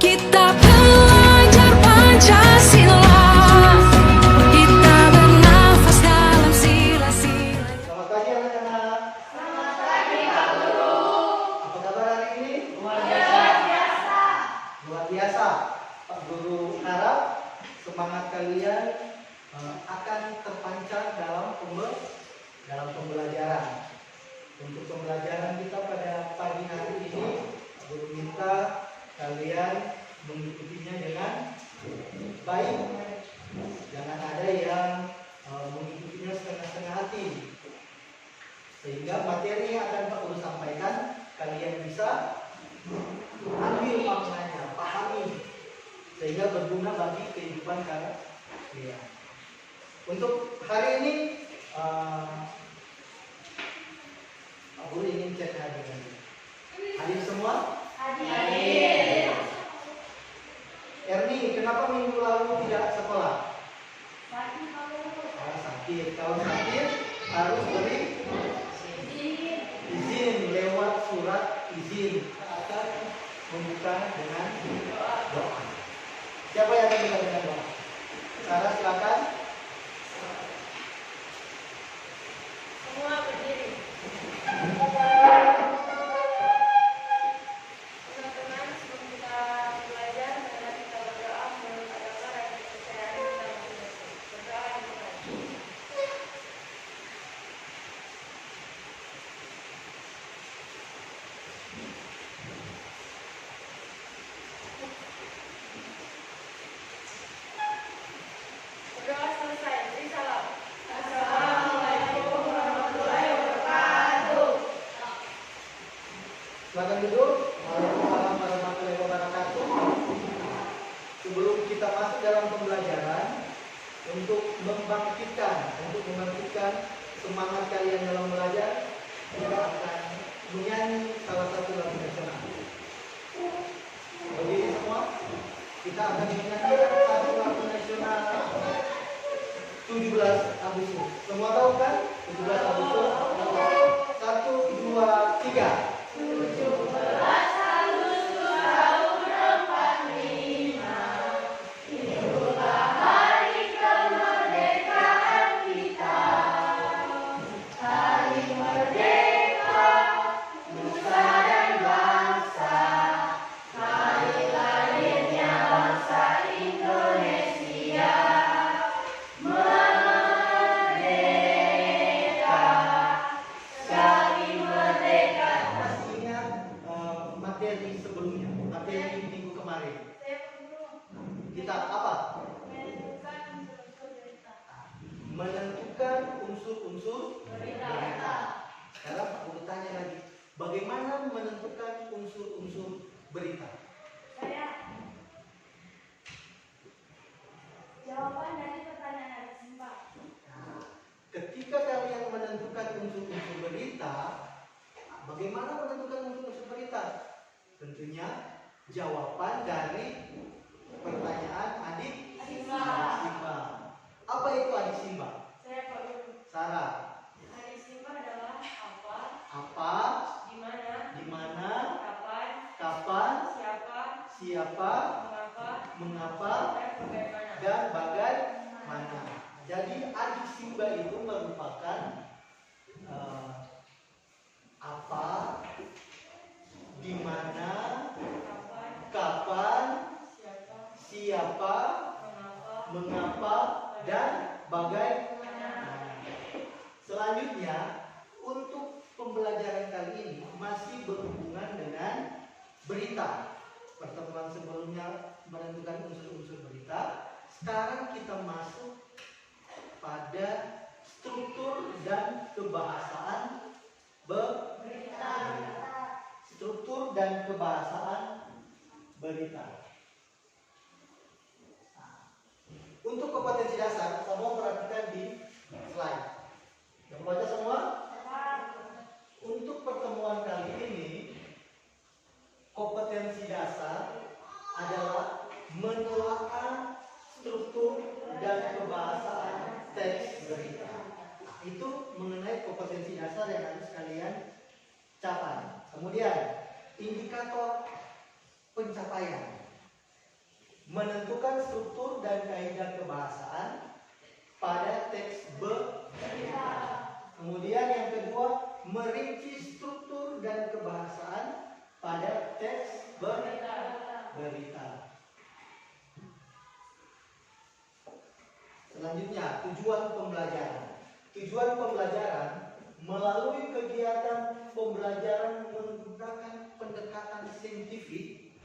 Kita belajar Pancasila, kita bernafas dalam sila-sila. Selamat pagi anak-anak. Selamat pagi Pak Guru. Apa kabar hari ini? Luar biasa. Luar biasa. Pak Guru harap semangat kalian akan terpancar dalam pembelajaran. Untuk pembelajaran kita pada pagi hari ini, Pak Guru minta kalian mengikutinya dengan baik. Jangan ada yang mengikutinya setengah-setengah hati. Sehingga materi yang akan Pak Guru sampaikan kalian bisa ambil maknanya, pahami, sehingga berguna bagi kehidupan kalian. Untuk hari ini Pak Guru ingin cek hadirin. Hadir semua? Hadir. Erni, kenapa minggu lalu tidak sekolah? Sakit Pak Guru. Sakit. Kalau sakit harus beri izin lewat surat izin. Akan membuka dengan doa. Siapa yang akan buka dengan doa? Sarah, silakan. Semua berdiri. Teman-teman, sebelum kita belajar, mari kita berdoa menurut agama dan kepercayaan kita masing-masing. Berdoa dimulai. Berdoa selesai, beri salam. Assalamualaikum warahmatullahi wabarakatuh. Silakan duduk. Waalaikumsalam warahmatullahi wabarakatuh. Sebelum kita masuk dalam pembelajaran, untuk membangkitkan semangat kalian dalam belajar, kita akan menyanyi salah satu lagu nasional. Berdiri semua. Kita akan menyanyikan satu lagu nasional 17 Agustus. Semua tahu kan? 17 Agustus. 1, 2, 3. 17 Agustus tahun 45, itulah hari kemerdekaan kita. Hari merdeka, nusa dan bangsa. Hari lahirnya bangsa Indonesia. Merdeka, sekali merdeka. Masih ingat materi sebelumnya, materi minggu kemarin. Kita apa? Menentukan unsur-unsur berita. Sekarang Pak Guru tanya lagi, bagaimana menentukan unsur-unsur berita? Jawaban dari pertanyaan yang simpel. Ketika kalian menentukan unsur-unsur berita, bagaimana menentukan unsur-unsur berita? Tentunya jawaban dari pertanyaan adik Simba. Apa itu adik Simba? Saya Pak Guru. Sarah. Hari Simba adalah apa, Apa, di mana, di mana, kapan, kapan, siapa, mengapa, dan bagaimana. dan bagaimana. Jadi adik Simba itu merupakan apa, di mana, kapan, siapa, mengapa, dan bagaimana. Selanjutnya, untuk pembelajaran kali ini masih berhubungan dengan berita. Pertemuan sebelumnya menentukan unsur-unsur berita. Sekarang kita masuk pada struktur dan kebahasaan berita. Struktur dan kebahasaan berita. Untuk kompetensi dasar, semua perhatikan di slide. Yang baca semua? Untuk pertemuan kali ini, kompetensi dasar adalah menelaah struktur dan kebahasaan teks berita. Itu mengenai kompetensi dasar yang harus kalian capai. Kemudian indikator pencapaian. menentukan struktur dan kaidah kebahasaan pada teks berita. Kemudian yang kedua, merinci struktur dan kebahasaan pada teks berita. Selanjutnya, tujuan pembelajaran. Tujuan pembelajaran melalui kegiatan pembelajaran menggunakan pendekatan saintifik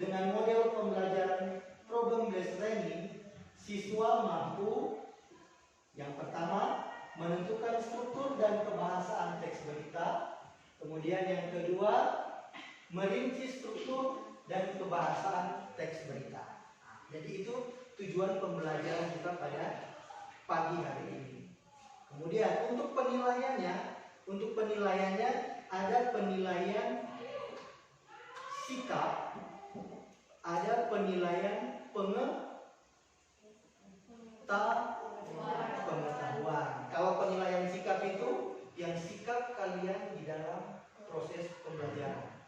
dengan model pembelajaran problem based learning, siswa mampu yang pertama menentukan struktur dan kebahasaan teks berita. Kemudian yang kedua, merinci struktur dan kebahasaan teks berita. Jadi itu tujuan pembelajaran kita pada pagi hari ini. Kemudian untuk penilaiannya ada penilaian sikap, ada penilaian pengetahuan. Kalau penilaian sikap itu yang sikap kalian di dalam proses pembelajaran.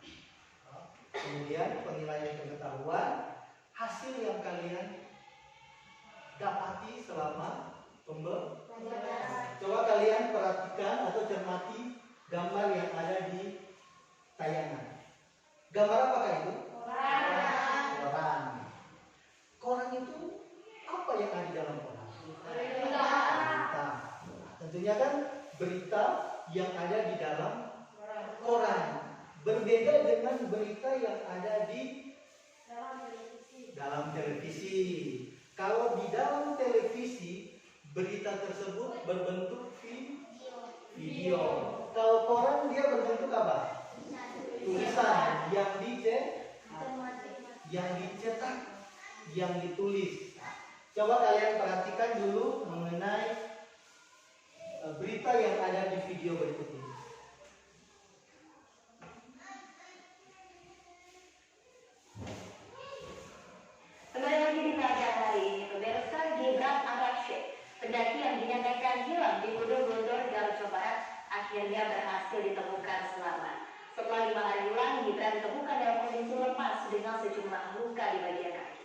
Kemudian penilaian pengetahuan, hasil yang kalian dapati selama pembelajaran. Coba kalian perhatikan atau cermati gambar yang ada di tayangan. Gambar apakah itu? Koran. Koran itu apa yang ada di dalam koran? Berita. Tentunya kan berita yang ada di dalam koran. Berbeda dengan berita yang ada di dalam televisi. Kalau di dalam televisi, berita tersebut berbentuk video. Kalau koran dia berbentuk apa? Tulisan yang dicetak, yang ditulis. Coba kalian perhatikan dulu mengenai berita yang ada di video berikut ini. Kembali lagi di pelajaran hari ini, pemirsa. Gibran Ar-Rashid, pendaki yang dinyatakan hilang di Gunung Guntur, Garut, Jawa Barat, akhirnya berhasil ditemukan selamat. Setelah 5 hari hilang, Gibran ditemukan dalam kondisi lemas dengan sejumlah luka di bagian kaki.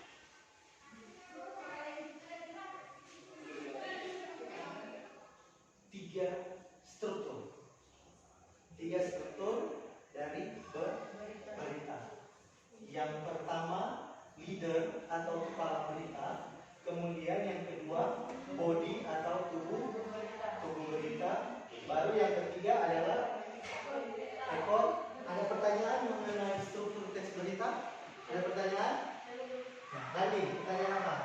Tiga struktur dari berita. Yang pertama, leader atau kepala berita. Kemudian yang kedua, body atau tubuh berita. Baru yang ketiga adalah ekor. Ada pertanyaan mengenai struktur teks berita? Ada pertanyaan? Nah, tadi pertanyaan apa?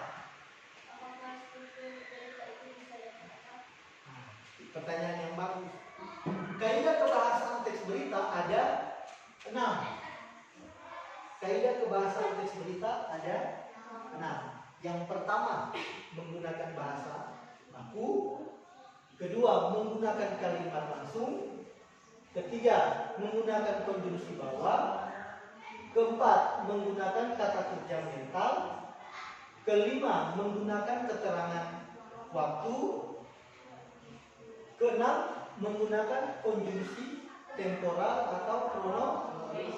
Pertanyaan yang bagus. Kaidah kebahasaan teks berita ada 6. Kaidah kebahasaan teks berita ada 6. Yang pertama, menggunakan bahasa baku. Kedua, menggunakan kalimat langsung. Ketiga, menggunakan konjungsi bawah. Keempat, menggunakan kata kerja mental. Kelima, menggunakan keterangan waktu. Keenam, menggunakan konjungsi temporal atau kronologis.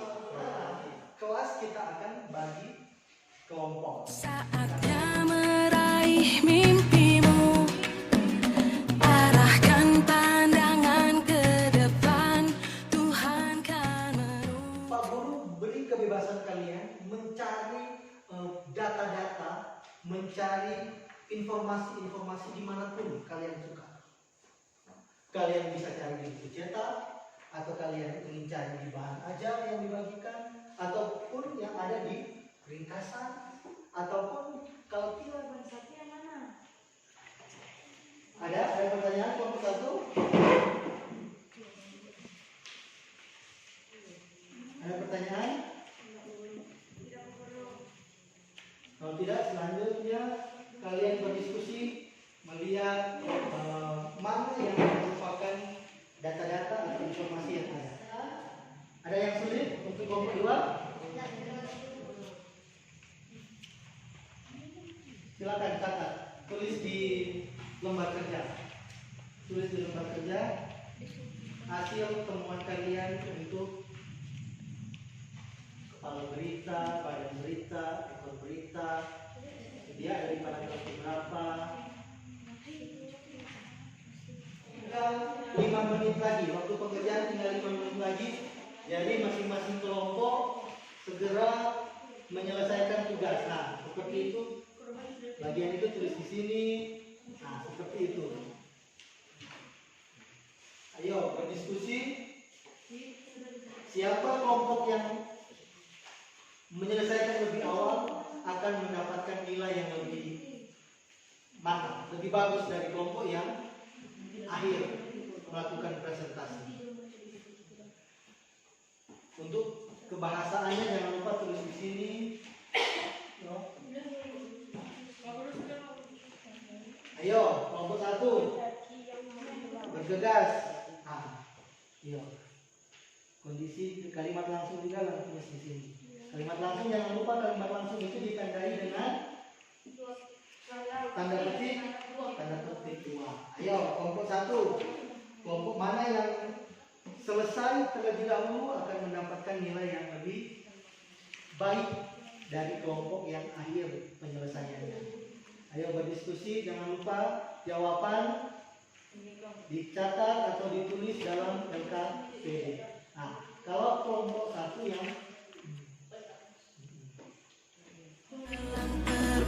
Kelas kita akan bagi kelompok. Saatnya meraih mimpimu, arahkan pandangan ke depan, Tuhan kan merubah. Pak Guru beri kebebasan kalian mencari data-data, mencari informasi-informasi dimanapun kalian suka. Kalian bisa cari di buku cetak, atau kalian ingin cari di bahan ajar yang dibagikan, ataupun yang ada di ringkasan, ataupun kalau tidak bansatnya mana? Ada pertanyaan kelompok 1? Ada pertanyaan? Kalau tidak, selanjutnya kalian berdiskusi melihat mana yang merupakan data-data atau informasi yang ada. Ada yang sulit untuk kelompok 2? Silakan catat, tulis di lembar kerja. Tulis di lembar kerja hasil temuan kalian untuk kepala berita, badan berita, ekor berita, menit lagi, waktu pengerjaan tinggal 5 menit lagi. Jadi masing-masing kelompok segera menyelesaikan tugas. Nah, seperti itu. Bagian itu tulis di sini. Nah, seperti itu. Ayo berdiskusi. Siapa kelompok yang menyelesaikan lebih awal akan mendapatkan nilai yang lebih mantap, lebih bagus dari kelompok yang akhir melakukan presentasi. Untuk kebahasaannya jangan lupa tulis di sini. No. Ayo, kelompok 1 bergegas. Iya. Kondisi kalimat langsung juga tulis di sini. Kalimat langsung jangan lupa kalimat langsung itu ditandai dengan tanda petik dua. Ayo, kelompok 1. Kelompok mana yang selesai terlebih dahulu akan mendapatkan nilai yang lebih baik dari kelompok yang akhir penyelesaiannya. Ayo berdiskusi, jangan lupa jawaban dicatat atau ditulis dalam LKPD. Nah, kalau kelompok 1 yang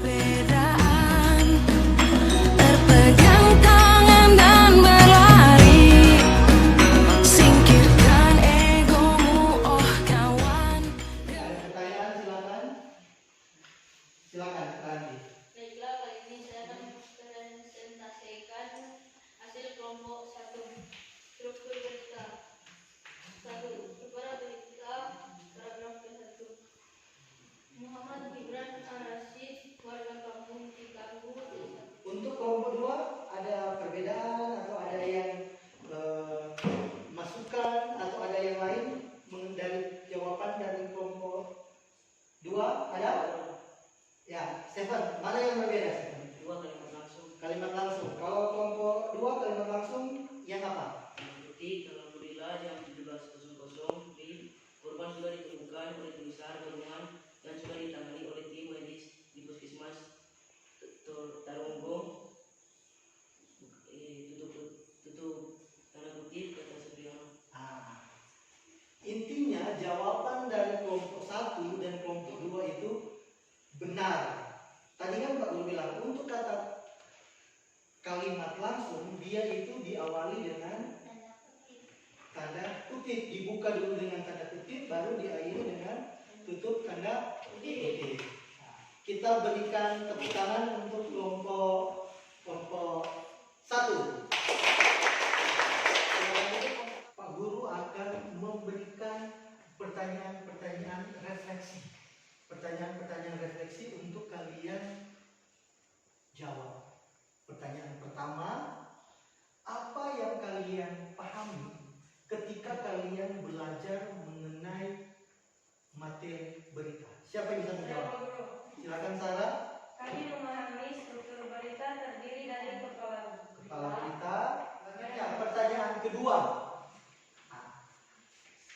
Perbedaan terpegang tangan dan berlari, singkirkan egomu, oh kawan. ada pertanyaan, silakan Randi. Baiklah, kali ini saya akan presentasikan hasil kelompok 1. Struktur berita. 1. Kepada berita, paragraf ke-1. Muhammad Gibran Ar-Rasyid, warga kampung Cikanggu, Desa. Untuk kelompok 2 ada perbedaan atau ada yang masukan atau ada yang lain dari jawaban dari kelompok 2 ada? Ya, Stefan, mana yang berbeda Stefan? 2 kalimat langsung. Kalimat langsung. Kalau kelompok 2 kalimat langsung yang apa? Detik alhamdulillah jam 17.00 di korban sudah ditemukan oleh tim SAR gabungan dan sudah ditangani oleh tim medis di Puskesmas Taronggo. Tutup tanda kutip kata Supriyono. Intinya jawaban dari kelompok 1 dan kelompok 2 itu benar. Tadi kan Pak Guru bilang untuk kata kalimat langsung dia itu diawali dengan tanda kutip, dibuka dulu dengan tanda kutip, baru diakhiri dengan tutup tanda kutip. Kita berikan tepuk tangan untuk kelompok 1. Pak Guru akan memberikan pertanyaan-pertanyaan refleksi. Pertanyaan-pertanyaan refleksi untuk kalian jawab. Pertanyaan pertama, apa yang kalian pahami ketika kalian belajar mengenai materi berita? Siapa yang bisa menjawab? Silakan Sarah. Kami memahami struktur berita terdiri dari kepala Berita. Ya, pertanyaan kedua.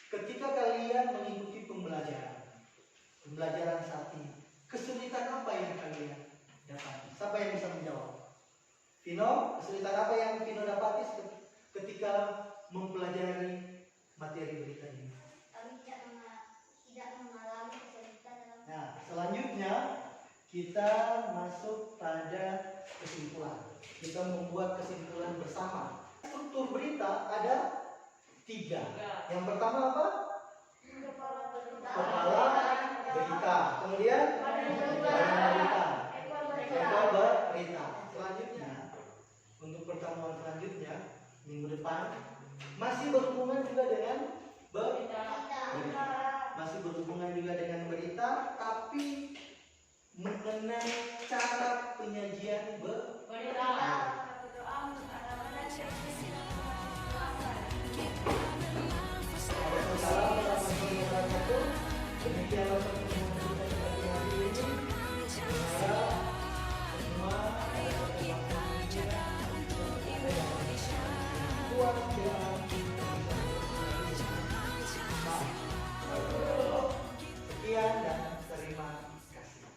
Ketika kalian mengikuti pembelajaran saat ini, kesulitan apa yang kalian dapati? Siapa yang bisa menjawab? Vino, kesulitan apa yang Vino dapati ketika mempelajari materi berita ini? Kami tidak mengalami kesulitan dalam. Nah, selanjutnya kita masuk pada kesimpulan. Kita membuat kesimpulan bersama. Struktur berita ada 3. Yang pertama apa? Kepala berita. Kemudian badan berita. Ekor berita. Selanjutnya, untuk pertemuan selanjutnya minggu depan masih berhubungan juga dengan berita. Masih berhubungan juga dengan berita, tapi mengenai cara penyajian berita. Ada salah dalam demikianlah